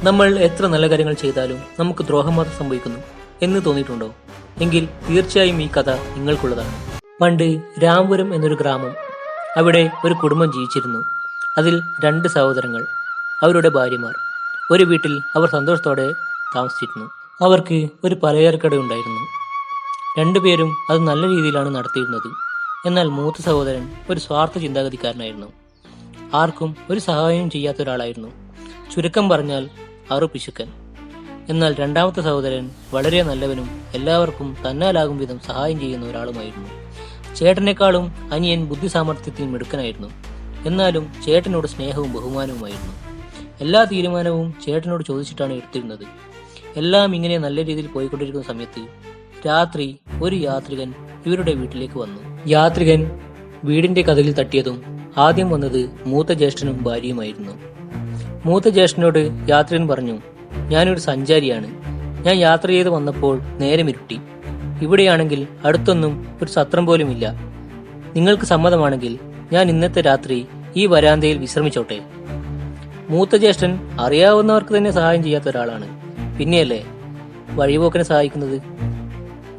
നമ്മൾ എത്ര നല്ല കാര്യങ്ങൾ ചെയ്താലും നമുക്ക് ദ്രോഹം മാത്രം സംഭവിക്കുന്നു എന്ന് തോന്നിയിട്ടുണ്ടോ? എങ്കിൽ തീർച്ചയായും ഈ കഥ നിങ്ങൾക്കുള്ളതാണ്. പണ്ട് രാംപുരം എന്നൊരു ഗ്രാമം. അവിടെ ഒരു കുടുംബം ജീവിച്ചിരുന്നു. അതിൽ 2 സഹോദരങ്ങൾ, അവരുടെ ഭാര്യമാർ. ഒരു വീട്ടിൽ അവർ സന്തോഷത്തോടെ താമസിച്ചിരുന്നു. അവർക്ക് ഒരു പലചരക്കട ഉണ്ടായിരുന്നു. 2 പേരും അത് നല്ല രീതിയിലാണ് നടത്തിയിരുന്നത്. എന്നാൽ മൂത്ത സഹോദരൻ ഒരു സ്വാർത്ഥ ചിന്താഗതിക്കാരനായിരുന്നു. ആർക്കും ഒരു സഹായവും ചെയ്യാത്ത ഒരാളായിരുന്നു. ചുരുക്കം പറഞ്ഞാൽ പിശുക്കൻ. എന്നാൽ രണ്ടാമത്തെ സഹോദരൻ വളരെ നല്ലവനും എല്ലാവർക്കും തന്നാലാകും വിധം സഹായം ചെയ്യുന്ന ഒരാളുമായിരുന്നു. ചേട്ടനേക്കാളും അനിയൻ ബുദ്ധിസാമർഥ്യത്തിൽ മിടുക്കനായിരുന്നു. എന്നാലും ചേട്ടനോട് സ്നേഹവും ബഹുമാനവുമായിരുന്നു. എല്ലാ തീരുമാനവും ചേട്ടനോട് ചോദിച്ചിട്ടാണ് എടുത്തിരുന്നത്. എല്ലാം ഇങ്ങനെ നല്ല രീതിയിൽ പോയിക്കൊണ്ടിരിക്കുന്ന സമയത്ത് രാത്രി ഒരു യാത്രികൻ ഇവരുടെ വീട്ടിലേക്ക് വന്നു. യാത്രികൻ വീടിന്റെ കതകിൽ തട്ടിയതും ആദ്യം വന്നത് മൂത്ത ജ്യേഷ്ഠനും ഭാര്യയുമായിരുന്നു. മൂത്ത ജ്യേഷ്ഠനോട് യാത്രികൻ പറഞ്ഞു, ഞാനൊരു സഞ്ചാരിയാണ്. ഞാൻ യാത്ര ചെയ്ത് വന്നപ്പോൾ നേരം ഇരുട്ടി. ഇവിടെയാണെങ്കിൽ അടുത്തൊന്നും ഒരു സത്രം പോലും ഇല്ല. നിങ്ങൾക്ക് സമ്മതമാണെങ്കിൽ ഞാൻ ഇന്നത്തെ രാത്രി ഈ വരാന്തയിൽ വിശ്രമിച്ചോട്ടെ. മൂത്ത ജ്യേഷ്ഠൻ അറിയാവുന്നവർക്ക് തന്നെ സഹായം ചെയ്യാത്ത ഒരാളാണ്. പിന്നെയല്ലേ വഴിപോക്കനെ സഹായിക്കുന്നത്.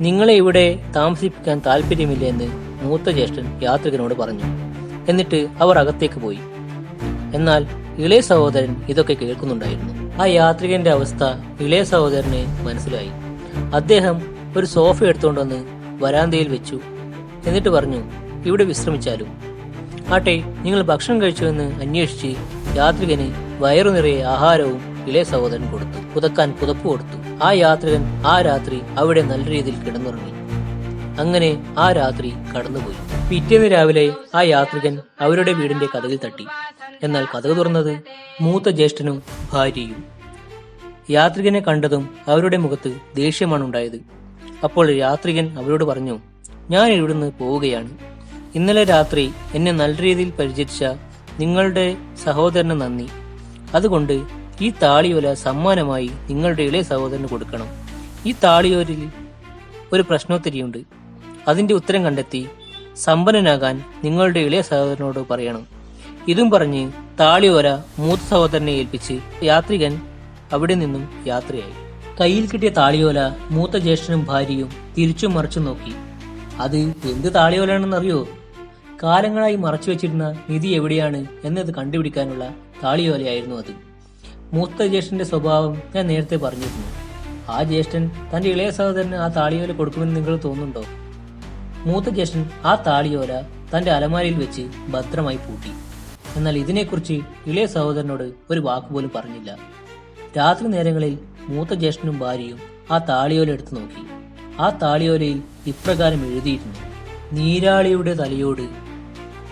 നിങ്ങളെ ഇവിടെ താമസിപ്പിക്കാൻ താല്പര്യമില്ല എന്ന് മൂത്ത ജ്യേഷ്ഠൻ യാത്രികനോട് പറഞ്ഞു. എന്നിട്ട് അവർ അകത്തേക്ക് പോയി. എന്നാൽ ഇളയ സഹോദരൻ ഇതൊക്കെ കേൾക്കുന്നുണ്ടായിരുന്നു. ആ യാത്രികന്റെ അവസ്ഥ ഇളയ സഹോദരന് മനസ്സിലായി. അദ്ദേഹം ഒരു സോഫ എടുത്തുകൊണ്ടുവന്ന് വരാന്തയിൽ വെച്ചു. എന്നിട്ട് പറഞ്ഞു, ഇവിടെ വിശ്രമിച്ചാലും. ആട്ടെ, നിങ്ങൾ ഭക്ഷണം കഴിച്ചു എന്ന് അന്വേഷിച്ച് യാത്രികന് വയറു നിറയെ ആഹാരവും ഇളയ സഹോദരൻ കൊടുത്തു. പുതക്കാൻ പുതപ്പ് കൊടുത്തു. ആ യാത്രികൻ ആ രാത്രി അവിടെ നല്ല രീതിയിൽ കിടന്നുറങ്ങി. അങ്ങനെ ആ രാത്രി കടന്നുപോയി. പിറ്റേന്ന് രാവിലെ ആ യാത്രികൻ അവരുടെ വീടിന്റെ കതകിൽ തട്ടി. എന്നാൽ കതക് തുറന്നത് മൂത്ത ജ്യേഷ്ഠനും ഭാര്യയും. യാത്രികനെ കണ്ടതും അവരുടെ മുഖത്ത് ദേഷ്യമാണ് ഉണ്ടായത്. അപ്പോൾ യാത്രികൻ അവരോട് പറഞ്ഞു, ഞാൻ ഇവിടുന്ന് പോവുകയാണ്. ഇന്നലെ രാത്രി എന്നെ നല്ല രീതിയിൽ പരിചരിച്ച നിങ്ങളുടെ സഹോദരന് നന്ദി. അതുകൊണ്ട് ഈ താളിയോല സമ്മാനമായി നിങ്ങളുടെ ഇളയ സഹോദരന് കൊടുക്കണം. ഈ താളിയോലിൽ ഒരു പ്രശ്നോത്തരിയുണ്ട്. അതിന്റെ ഉത്തരം കണ്ടെത്തി സമ്പന്നനാകാൻ നിങ്ങളുടെ ഇളയ സഹോദരനോട് പറയണം. ഇതും പറഞ്ഞ് താളിയോല മൂത്ത സഹോദരനെ ഏൽപ്പിച്ച് യാത്രികൻ അവിടെ നിന്നും യാത്രയായി. കയ്യിൽ കിട്ടിയ താളിയോല മൂത്ത ജ്യേഷ്ഠനും ഭാര്യയും തിരിച്ചും മറിച്ചും നോക്കി. അത് എന്ത് താളിയോലാണെന്നറിയോ? കാലങ്ങളായി മറച്ചു വെച്ചിരുന്ന നിധി എവിടെയാണ് എന്നത് കണ്ടുപിടിക്കാനുള്ള താളിയോലയായിരുന്നു അത്. മൂത്ത ജ്യേഷ്ഠന്റെ സ്വഭാവം ഞാൻ നേരത്തെ പറഞ്ഞിരുന്നു. ആ ജ്യേഷ്ഠൻ തന്റെ ഇളയ സഹോദരന് ആ താളിയോല കൊടുക്കുമെന്ന് നിങ്ങൾ തോന്നുന്നുണ്ടോ? മൂത്ത ജ്യേഷ്ഠൻ ആ താളിയോല തന്റെ അലമാരയിൽ വെച്ച് ഭദ്രമായി പൂട്ടി. എന്നാൽ ഇതിനെക്കുറിച്ച് ഇളയ സഹോദരനോട് ഒരു വാക്കുപോലും പറഞ്ഞില്ല. രാത്രി നേരങ്ങളിൽ മൂത്ത ജ്യേഷ്ഠനും ഭാര്യയും ആ താളിയോല എടുത്തു നോക്കി. ആ താളിയോലയിൽ ഇപ്രകാരം എഴുതിയിരുന്നു, നീരാളിയുടെ തലയോട്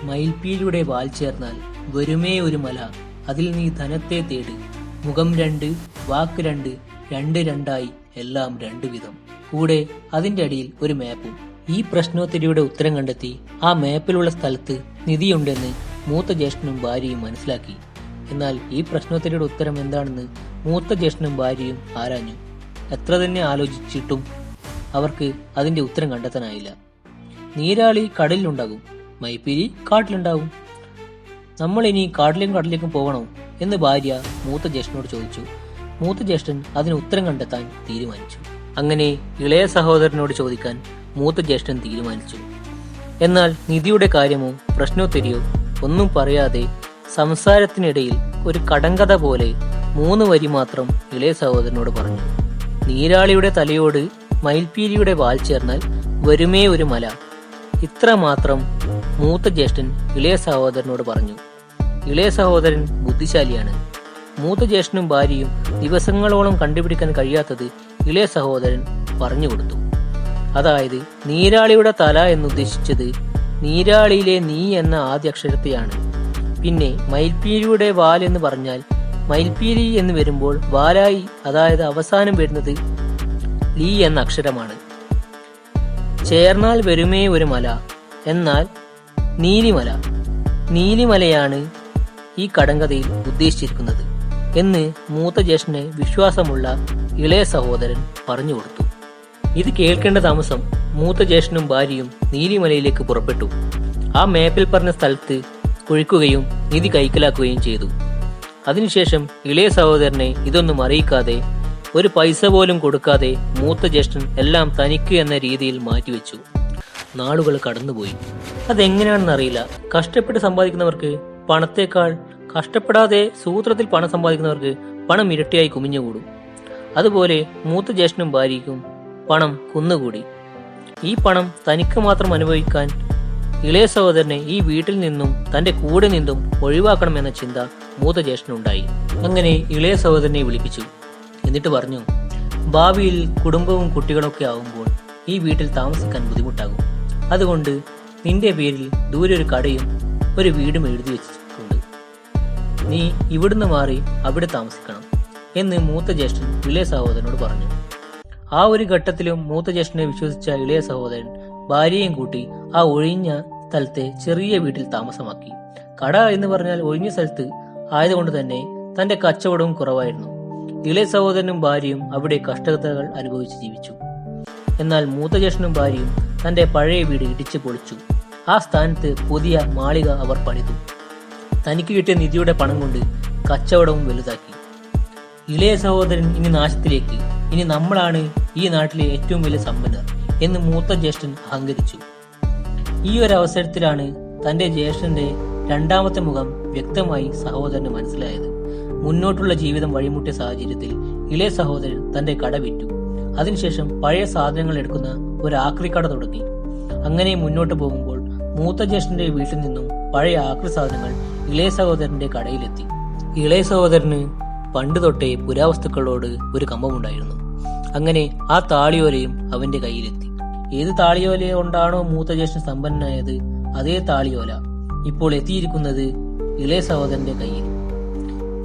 മയിൽപ്പീലിയുടെ വാൽ ചേർന്നാൽ വരുമേ ഒരു മല, അതിൽ നീ ധനത്തെ തേട്, മുഖം 2, വാക്ക് 2, 2 2ആയി എല്ലാം 2 വിധം. കൂടെ അതിന്റെ അടിയിൽ ഒരു മാപ്പും. ഈ പ്രശ്നോത്തരിയുടെ ഉത്തരം കണ്ടെത്തി ആ മാപ്പിലുള്ള സ്ഥലത്ത് നിധിയുണ്ടെന്ന് മൂത്ത ജ്യേഷ്ഠനും ഭാര്യയും മനസ്സിലാക്കി. എന്നാൽ ഈ പ്രശ്നോത്തരിയുടെ ഉത്തരം എന്താണെന്ന് മൂത്ത ജ്യേഷ്ഠനും ഭാര്യയും ആരാഞ്ഞു. എത്ര തന്നെ ആലോചിച്ചിട്ടും അവർക്ക് അതിന്റെ ഉത്തരം കണ്ടെത്താനായില്ല. നീരാളി കടലിലുണ്ടാകും, മയിൽപ്പീലി കാട്ടിലുണ്ടാകും. നമ്മൾ ഇനി കാട്ടിലേക്കും പോകണോ എന്ന് ഭാര്യ മൂത്ത ജ്യേഷ്ഠനോട് ചോദിച്ചു. മൂത്ത ജ്യേഷ്ഠൻ അതിന് ഉത്തരം കണ്ടെത്താൻ തീരുമാനിച്ചു. അങ്ങനെ ഇളയ സഹോദരനോട് ചോദിക്കാൻ മൂത്ത ജ്യേഷ്ഠൻ തീരുമാനിച്ചു. എന്നാൽ നിധിയുടെ കാര്യമോ പ്രശ്നോത്തരിയോ ഒന്നും പറയാതെ സംസാരത്തിനിടയിൽ ഒരു കടങ്കഥ പോലെ 3 വരി മാത്രം ഇളയ സഹോദരനോട് പറഞ്ഞു. നീരാളിയുടെ തലയോട് മയിൽപ്പീലിയുടെ വാൽ ചേർന്നാൽ വരുമേ ഒരു മല. ഇത്ര മാത്രം മൂത്ത ജ്യേഷ്ഠൻ ഇളയ സഹോദരനോട് പറഞ്ഞു. ഇളയ സഹോദരൻ ബുദ്ധിശാലിയാണ്. മൂത്ത ജ്യേഷ്ഠനും ഭാര്യയും ദിവസങ്ങളോളം കണ്ടുപിടിക്കാൻ കഴിയാത്തത് ഇളയ സഹോദരൻ പറഞ്ഞു കൊടുത്തു. അതായത് നീരാളിയുടെ തല എന്നുദ്ദേശിച്ചത് നീരാളിയിലെ നീ എന്ന ആദ്യ അക്ഷരത്തെയാണ്. പിന്നെ മയിൽപ്പീലിയുടെ വാൽ എന്ന് പറഞ്ഞാൽ മയിൽപ്പീലി എന്ന് വരുമ്പോൾ വാലായി, അതായത് അവസാനം വരുന്നത് ലീ എന്ന അക്ഷരമാണ്. ചേർന്നാൽ വരുമേ ഒരു മല എന്നാൽ നീലിമല. നീലിമലയാണ് ഈ കടങ്കഥയിൽ ഉദ്ദേശിച്ചിരിക്കുന്നത് എന്ന് മൂത്ത ജ്യേഷ്ഠന് വിശ്വാസമുള്ള ഇളയ സഹോദരൻ പറഞ്ഞു കൊടുത്തു. ഇത് കേൾക്കേണ്ട താമസം മൂത്ത ജ്യേഷ്ഠനും ഭാര്യയും നീലിമലയിലേക്ക് പുറപ്പെട്ടു. ആ മാപ്പിൽ പറഞ്ഞ സ്ഥലത്ത് കുഴിക്കുകയും നിധി കൈക്കലാക്കുകയും ചെയ്തു. അതിനുശേഷം ഇളയ സഹോദരനെ ഇതൊന്നും അറിയിക്കാതെ, ഒരു പൈസ പോലും കൊടുക്കാതെ മൂത്ത ജ്യേഷ്ഠൻ എല്ലാം തനിക്ക് എന്ന രീതിയിൽ മാറ്റിവെച്ചു. നാളുകൾ കടന്നുപോയി. അതെങ്ങനെയാണെന്നറിയില്ല. കഷ്ടപ്പെട്ട് സമ്പാദിക്കുന്നവർക്ക് പണത്തേക്കാൾ കഷ്ടപ്പെടാതെ സൂത്രത്തിൽ പണം സമ്പാദിക്കുന്നവർക്ക് പണം ഇരട്ടിയായി കുമിഞ്ഞുകൂടും. അതുപോലെ മൂത്ത ജ്യേഷ്ഠനും ഭാര്യയ്ക്കും പണം കുന്നുകൂടി. ഈ പണം തനിക്ക് മാത്രം അനുഭവിക്കാൻ ഇളയ സഹോദരനെ ഈ വീട്ടിൽ നിന്നും തന്റെ കൂടെ നിന്നും ഒഴിവാക്കണമെന്ന ചിന്ത മൂത്ത ജ്യേഷ്ഠനുണ്ടായി. അങ്ങനെ ഇളയ സഹോദരനെ വിളിപ്പിച്ചു. എന്നിട്ട് പറഞ്ഞു, ഭാവിയിൽ കുടുംബവും കുട്ടികളൊക്കെ ആവുമ്പോൾ ഈ വീട്ടിൽ താമസിക്കാൻ ബുദ്ധിമുട്ടാകും. അതുകൊണ്ട് നിന്റെ പേരിൽ ദൂരെ ഒരു കടയും ഒരു വീടും എഴുതി വെച്ചിട്ടുണ്ട്. നീ ഇവിടുന്ന് മാറി അവിടെ താമസിക്കണം എന്ന് മൂത്ത ജ്യേഷ്ഠൻ ഇളയ സഹോദരനോട് പറഞ്ഞു. ആ ഒരു ഘട്ടത്തിലും മൂത്ത ജ്യേഷ്ഠനെ വിശ്വസിച്ച ഇളയ സഹോദരൻ ഭാര്യയും കൂട്ടി ആ ഒഴിഞ്ഞ സ്ഥലത്തെ ചെറിയ വീട്ടിൽ താമസമാക്കി. കട എന്ന് പറഞ്ഞാൽ ഒഴിഞ്ഞ സ്ഥലത്ത് ആയതുകൊണ്ട് തന്നെ തന്റെ കച്ചവടവും കുറവായിരുന്നു. ഇളയ സഹോദരനും ഭാര്യയും അവിടെ കഷ്ടതകൾ അനുഭവിച്ച് ജീവിച്ചു. എന്നാൽ മൂത്ത ജ്യേഷ്ഠനും ഭാര്യയും തന്റെ പഴയ വീട് ഇടിച്ചു പൊളിച്ചു. ആ സ്ഥാനത്ത് പുതിയ മാളിക അവർ പണിതു. തനിക്ക് കിട്ടിയ നിധിയുടെ പണം കൊണ്ട് കച്ചവടവും വലുതാക്കി. ഇളയ സഹോദരൻ ഇനി നാശത്തിലേക്ക്, ഇനി നമ്മളാണ് ഈ നാട്ടിലെ ഏറ്റവും വലിയ സമ്പന്നർ എന്ന് മൂത്ത ജ്യേഷ്ഠൻ അഹങ്കരിച്ചു. ഈ ഒരു അവസരത്തിലാണ് തന്റെ ജ്യേഷ്ഠന്റെ രണ്ടാമത്തെ മുഖം വ്യക്തമായി സഹോദരന് മനസ്സിലായത്. മുന്നോട്ടുള്ള ജീവിതം വഴിമുട്ടിയ സാഹചര്യത്തിൽ ഇളയ സഹോദരൻ തന്റെ കട വിറ്റു. അതിനുശേഷം പഴയ സാധനങ്ങൾ എടുക്കുന്ന ഒരു ആക്രിക്കട തുടങ്ങി. അങ്ങനെ മുന്നോട്ട് പോകുമ്പോൾ മൂത്ത ജ്യേഷ്ഠന്റെ വീട്ടിൽ നിന്നും പഴയ ആക്രി സാധനങ്ങൾ ഇളയ സഹോദരന്റെ കടയിലെത്തി. ഇളയ സഹോദരന് പണ്ട് തൊട്ടേ പുരാവസ്തുക്കളോട് ഒരു കമ്പമുണ്ടായിരുന്നു. അങ്ങനെ ആ താളിയോലയും അവന്റെ കയ്യിലെത്തി. ഏത് താളിയോല കൊണ്ടാണോ മൂത്ത ജ്യേഷ്ഠൻ സമ്പന്നനായത്, അതേ താളിയോല ഇപ്പോൾ എത്തിയിരിക്കുന്നത് ഇളയ സഹോദരന്റെ കയ്യിൽ.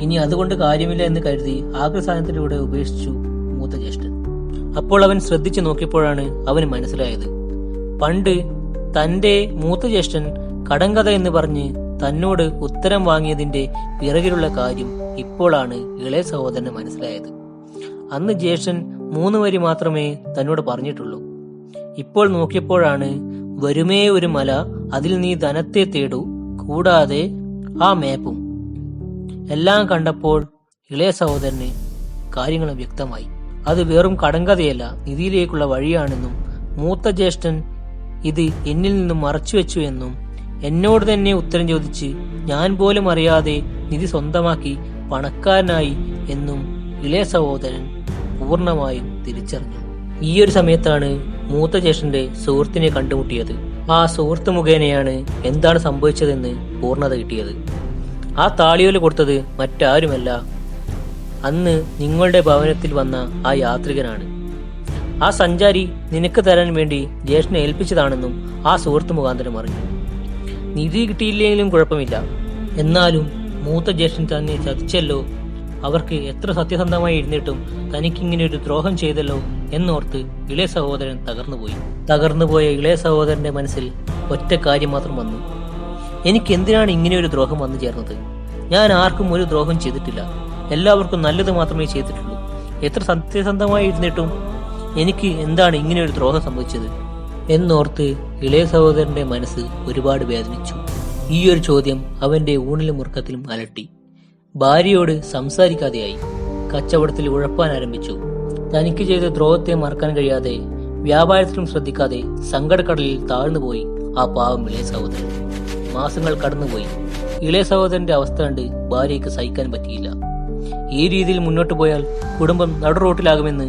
ഇനി അതുകൊണ്ട് കാര്യമില്ല എന്ന് കരുതി ആക്രി സാധനത്തിലൂടെ ഉപേക്ഷിച്ചു മൂത്ത ജ്യേഷ്ഠൻ. അപ്പോൾ അവൻ ശ്രദ്ധിച്ചു നോക്കിയപ്പോഴാണ് അവന് മനസ്സിലായത്, പണ്ട് തന്റെ മൂത്ത ജ്യേഷ്ഠൻ കടങ്കഥ എന്ന് പറഞ്ഞ് തന്നോട് ഉത്തരം വാങ്ങിയതിന്റെ പിറകിലുള്ള കാര്യം ഇപ്പോഴാണ് ഇളയ സഹോദരന് മനസ്സിലായത്. അന്ന് ജ്യേഷ്ഠൻ 3 വരി മാത്രമേ തന്നോട് പറഞ്ഞിട്ടുള്ളൂ. ഇപ്പോൾ നോക്കിയപ്പോഴാണ്, വരുമേ ഒരു മല, അതിൽ നീ ധനത്തെ തേടൂ, കൂടാതെ ആ മേപ്പും. എല്ലാം കണ്ടപ്പോൾ ഇളയ സഹോദരന് കാര്യങ്ങൾ വ്യക്തമായി. അത് വെറും കടങ്കഥയല്ല, നിധിയിലേക്കുള്ള വഴിയാണെന്നും മൂത്ത ജ്യേഷ്ഠൻ ഇത് എന്നിൽ നിന്നും മറച്ചുവെച്ചു എന്നും എന്നോട് തന്നെ ഉത്തരം ചോദിച്ച് ഞാൻ പോലും അറിയാതെ നിധി സ്വന്തമാക്കി പണക്കാരനായി എന്നും ഇളയ സഹോദരൻ പൂർണ്ണമായും തിരിച്ചറിഞ്ഞു. ഈ ഒരു സമയത്താണ് മൂത്ത ജ്യേഷ്ഠന്റെ സുഹൃത്തിനെ കണ്ടുമുട്ടിയത്. ആ സുഹൃത്ത് മുഖേനയാണ് എന്താണ് സംഭവിച്ചതെന്ന് പൂർണ്ണത കിട്ടിയത്. ആ താളിയോല കൊടുത്തത് മറ്റാരുമല്ല, അന്ന് നിങ്ങളുടെ ഭവനത്തിൽ വന്ന ആ യാത്രികനാണ്. ആ സഞ്ചാരി നിനക്ക് തരാൻ വേണ്ടി ജ്യേഷ്ഠനെ ഏൽപ്പിച്ചതാണെന്നും ആ സുഹൃത്ത് മുഖാന്തരം അറിഞ്ഞു. നിധി കിട്ടിയില്ലെങ്കിലും കുഴപ്പമില്ല, എന്നാലും മൂത്ത ജ്യേഷ്ഠൻ തന്നെ ചതിച്ചല്ലോ. അവർക്ക് എത്ര സത്യസന്ധമായി ഇരുന്നിട്ടും തനിക്കിങ്ങനെ ഒരു ദ്രോഹം ചെയ്തല്ലോ എന്നോർത്ത് ഇളയ സഹോദരൻ തകർന്നുപോയ ഇളയ സഹോദരന്റെ മനസ്സിൽ ഒറ്റ കാര്യം മാത്രം വന്നു, എനിക്ക് എന്തിനാണ് ഇങ്ങനെ ഒരു ദ്രോഹം വന്നു ചേർന്നത്? ഞാൻ ആർക്കും ഒരു ദ്രോഹം ചെയ്തിട്ടില്ല, എല്ലാവർക്കും നല്ലത് മാത്രമേ ചെയ്തിട്ടുള്ളൂ. എത്ര സത്യസന്ധമായി ഇരുന്നിട്ടും എനിക്ക് എന്താണ് ഇങ്ങനെ ഒരു ദ്രോഹം സംഭവിച്ചത് എന്നോർത്ത് ഇളയ സഹോദരന്റെ മനസ്സ് ഒരുപാട് വേദനിച്ചു. ഈ ഒരു ചോദ്യം അവന്റെ ഊണിലും ഉറക്കത്തിലും അലട്ടി. ഭാര്യയോട് സംസാരിക്കാതെയായി. കച്ചവടത്തിൽ ഉഴപ്പാൻ ആരംഭിച്ചു. തനിക്ക് ചെയ്ത ദ്രോഹത്തെ മറക്കാൻ കഴിയാതെ, വ്യാപാരത്തിലും ശ്രദ്ധിക്കാതെ സങ്കടക്കടലിൽ താഴ്ന്നുപോയി ആ പാവം ഇളയ സഹോദരൻ. മാസങ്ങൾ കടന്നുപോയി. ഇളയ സഹോദരന്റെ അവസ്ഥ കണ്ട് ഭാര്യയ്ക്ക് സഹിക്കാൻ പറ്റിയില്ല. ഈ രീതിയിൽ മുന്നോട്ട് പോയാൽ കുടുംബം നടുറോട്ടിലാകുമെന്ന്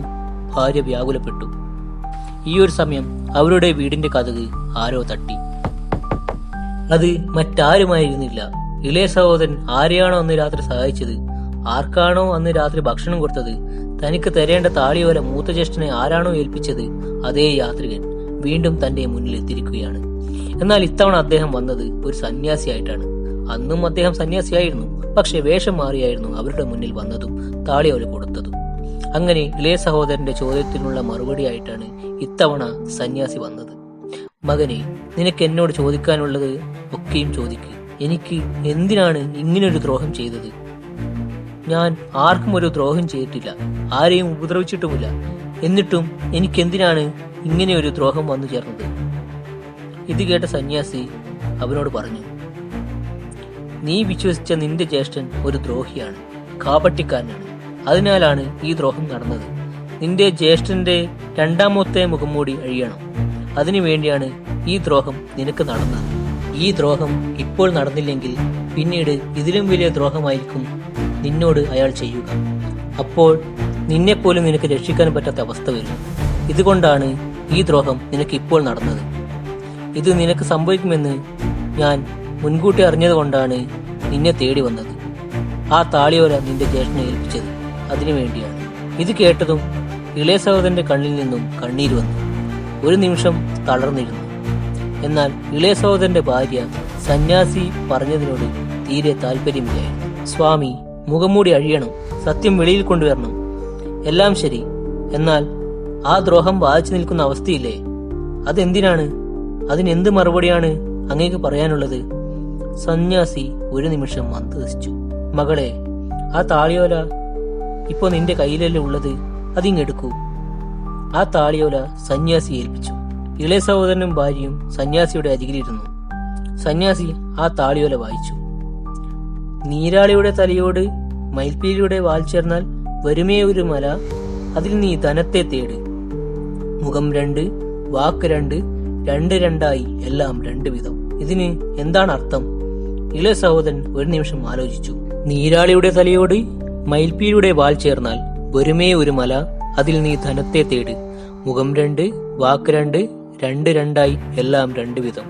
ഭാര്യ വ്യാകുലപ്പെട്ടു. ഈ ഒരു സമയം അവരുടെ വീടിന്റെ കതക് ആരോ തട്ടി. അത് മറ്റാരുമായിരുന്നില്ല. ഇളയ സഹോദരൻ ആരെയാണോ അന്ന് രാത്രി സഹായിച്ചത്, ആർക്കാണോ അന്ന് രാത്രി ഭക്ഷണം കൊടുത്തത്, തനിക്ക് തരേണ്ട താളിയോല മൂത്ത ജ്യേഷ്ഠനെ ആരാണോ ഏൽപ്പിച്ചത്, അതേ യാത്രികൻ വീണ്ടും തന്റെ മുന്നിൽ എത്തിയിരിക്കുകയാണ്. എന്നാൽ ഇത്തവണ അദ്ദേഹം വന്നത് ഒരു സന്യാസിയായിട്ടാണ്. അന്നും അദ്ദേഹം സന്യാസിയായിരുന്നു, പക്ഷെ വേഷം മാറിയായിരുന്നു അവരുടെ മുന്നിൽ വന്നതും താളിയോല കൊടുത്തതും. അങ്ങനെ ഇളയ സഹോദരന്റെ ചോദ്യത്തിനുള്ള മറുപടിയായിട്ടാണ് ഇത്തവണ സന്യാസി വന്നത്. മകനെ, നിനക്ക് എന്നോട് ചോദിക്കാനുള്ളത് ഒക്കെയും ചോദിക്കുക. എനിക്ക് എന്തിനാണ് ഇങ്ങനൊരു ദ്രോഹം ചെയ്തത്? ഞാൻ ആർക്കും ഒരു ദ്രോഹം ചെയ്തിട്ടില്ല, ആരെയും ഉപദ്രവിച്ചിട്ടുമില്ല. എന്നിട്ടും എനിക്കെന്തിനാണ് ഇങ്ങനെ ഒരു ദ്രോഹം വന്നു ചേർന്നത്? ഇത് കേട്ട സന്യാസി അവനോട് പറഞ്ഞു, നീ വിശ്വസിച്ച നിന്റെ ജ്യേഷ്ഠൻ ഒരു ദ്രോഹിയാണ്, കാപട്യക്കാരനാണ്. അതിനാലാണ് ഈ ദ്രോഹം നടന്നത്. നിന്റെ ജ്യേഷ്ഠന്റെ രണ്ടാമത്തെ മുഖംമൂടി അഴിയണം. അതിനു വേണ്ടിയാണ് ഈ ദ്രോഹം നിനക്ക് നടന്നത്. ഈ ദ്രോഹം ഇപ്പോൾ നടന്നില്ലെങ്കിൽ പിന്നീട് ഇതിലും വലിയ ദ്രോഹമായിരിക്കും നിന്നോട് അയാൾ ചെയ്യുക. അപ്പോൾ നിന്നെപ്പോലും നിനക്ക് രക്ഷിക്കാൻ പറ്റാത്ത അവസ്ഥ വരും. ഇതുകൊണ്ടാണ് ഈ ദ്രോഹം നിനക്ക് ഇപ്പോൾ നടന്നത്. ഇത് നിനക്ക് സംഭവിക്കുമെന്ന് ഞാൻ മുൻകൂട്ടി അറിഞ്ഞതുകൊണ്ടാണ് നിന്നെ തേടി വന്നത്. ആ താളിയോല നിന്റെ ജ്യേഷ്ഠനെ ഏൽപ്പിച്ചത് അതിനു വേണ്ടിയാണ്. ഇത് കേട്ടതും ഇളയ സഹോദരന്റെ കണ്ണിൽ നിന്നും കണ്ണീര് വന്നു. ഒരു നിമിഷം തളർന്നിരുന്നു. എന്നാൽ ഇളയ സഹോദരന്റെ ഭാര്യ സന്യാസി പറഞ്ഞതിനോട് തീരെ താല്പര്യമില്ലായിരുന്നു. സ്വാമി, മുഖംമൂടി അഴിയണം, സത്യം വെളിയിൽ കൊണ്ടുവരണം, എല്ലാം ശരി. എന്നാൽ ആ ദ്രോഹം ബാധിച്ചു നിൽക്കുന്ന അവസ്ഥയില്ലേ, അതെന്തിനാണ്? അതിനെന്ത് മറുപടിയാണ് അങ്ങേക്ക് പറയാനുള്ളത്? സന്യാസി ഒരു നിമിഷം മന്ദഹസിച്ചു. മകളെ, ആ താളിയോല ഇപ്പോ നിന്റെ കയ്യിലല്ലേ ഉള്ളത്, അതിങ്ങെടുക്കൂ. ആ താളിയോല സന്യാസി ഏൽപ്പിച്ചു. ഇളയ സഹോദരനും ഭാര്യയും സന്യാസിയുടെ അരികിലിരുന്നു. സന്യാസി ആ താളിയോല വായിച്ചു. നീരാളിയുടെ തലയോട് മയിൽപ്പീലിയുടെ വാൽ ചേർന്നാൽ വരുമേ ഒരു മല, അതിൽ നീ ധനത്തെ തേട്. മുഖം 2, വാക്ക് 2, 2 2ആയി എല്ലാം 2 വിധം. ഇതിന് എന്താണ് അർത്ഥം? ഇളയ സഹോദരൻ ഒരു നിമിഷം ആലോചിച്ചു. നീരാളിയുടെ തലയോട് മയിൽപ്പീലിയുടെ വാൽ ചേർന്നാൽ വരുമേ ഒരു മല, അതിൽ നീ ധനത്തെ തേട്. മുഖം 2, വാക്ക് 2, 2 2ആയി എല്ലാം 2 വിധം.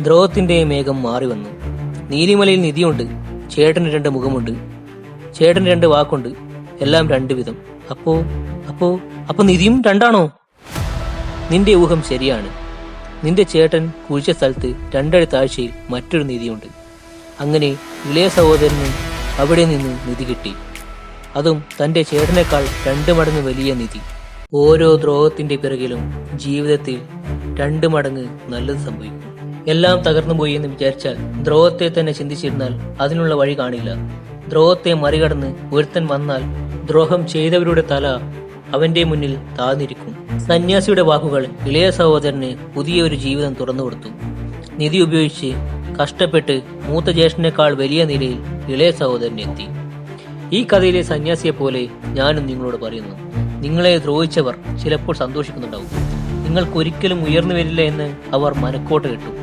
ദ്രോഹത്തിന്റെ മേഘം മാറി വന്നു. നീലിമലയിൽ നിധിയുണ്ട്, ചേട്ടന് 2 മുഖമുണ്ട്, ചേട്ടന് 2 വാക്കുണ്ട്, എല്ലാം 2 വിധം. അപ്പോ നിധിയും 2ആണോ? നിന്റെ ഊഹം ശരിയാണ്. നിന്റെ ചേട്ടൻ കുഴിച്ച സ്ഥലത്ത് 2 അടി താഴ്ചയിൽ മറ്റൊരു നിധിയുണ്ട്. അങ്ങനെ ഇളയ സഹോദരന് അവിടെ നിന്ന് നിധി കിട്ടി. അതും തന്റെ ചേട്ടനേക്കാൾ 2 മടങ്ങ് വലിയ നിധി. ഓരോ ദ്രോഹത്തിന്റെ പിറകിലും ജീവിതത്തിൽ 2 മടങ്ങ് നല്ലത് സംഭവിക്കും. എല്ലാം തകർന്നു പോയി എന്ന് വിചാരിച്ചാൽ ദ്രോഹത്തെ തന്നെ ചിന്തിച്ചിരുന്നാൽ അതിനുള്ള വഴി കാണില്ല. ദ്രോഹത്തെ മറികടന്ന് ഒരുത്തൻ വന്നാൽ ദ്രോഹം ചെയ്തവരുടെ തല അവന്റെ മുന്നിൽ താഴ്ന്നിരിക്കും. സന്യാസിയുടെ വാക്കുകൾ ഇളയ സഹോദരന് പുതിയൊരു ജീവിതം തുറന്നു കൊടുത്തു. നിധി ഉപയോഗിച്ച് കഷ്ടപ്പെട്ട് മൂത്ത ജ്യേഷ്ഠനേക്കാൾ വലിയ നിലയിൽ ഇളയ സഹോദരൻ എത്തി. ഈ കഥയിലെ സന്യാസിയെ പോലെ ഞാനും നിങ്ങളോട് പറയുന്നു, നിങ്ങളെ ദ്രോഹിച്ചവർ ചിലപ്പോൾ സന്തോഷിക്കുന്നുണ്ടാവും. നിങ്ങൾക്കൊരിക്കലും ഉയർന്നു വരില്ല എന്ന് അവർ മനക്കോട്ട കിട്ടും.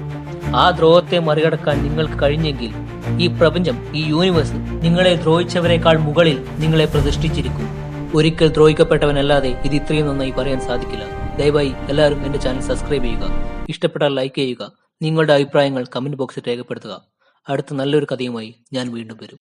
ആ ദ്രോഹത്തെ മറികടക്കാൻ നിങ്ങൾക്ക് കഴിഞ്ഞെങ്കിൽ ഈ പ്രപഞ്ചം, ഈ യൂണിവേഴ്സ് നിങ്ങളെ ദ്രോഹിച്ചവരെക്കാൾ മുകളിൽ നിങ്ങളെ പ്രതിഷ്ഠിച്ചിരിക്കും. ഒരിക്കൽ ദ്രോഹിക്കപ്പെട്ടവനല്ലാതെ ഇത് ഇത്രയും നന്നായി പറയാൻ സാധിക്കില്ല. ദയവായി എല്ലാവരും എന്റെ ചാനൽ സബ്സ്ക്രൈബ് ചെയ്യുക. ഇഷ്ടപ്പെട്ടാൽ ലൈക്ക് ചെയ്യുക. നിങ്ങളുടെ അഭിപ്രായങ്ങൾ കമന്റ് ബോക്സിൽ രേഖപ്പെടുത്തുക. അടുത്ത നല്ലൊരു കഥയുമായി ഞാൻ വീണ്ടും വരും.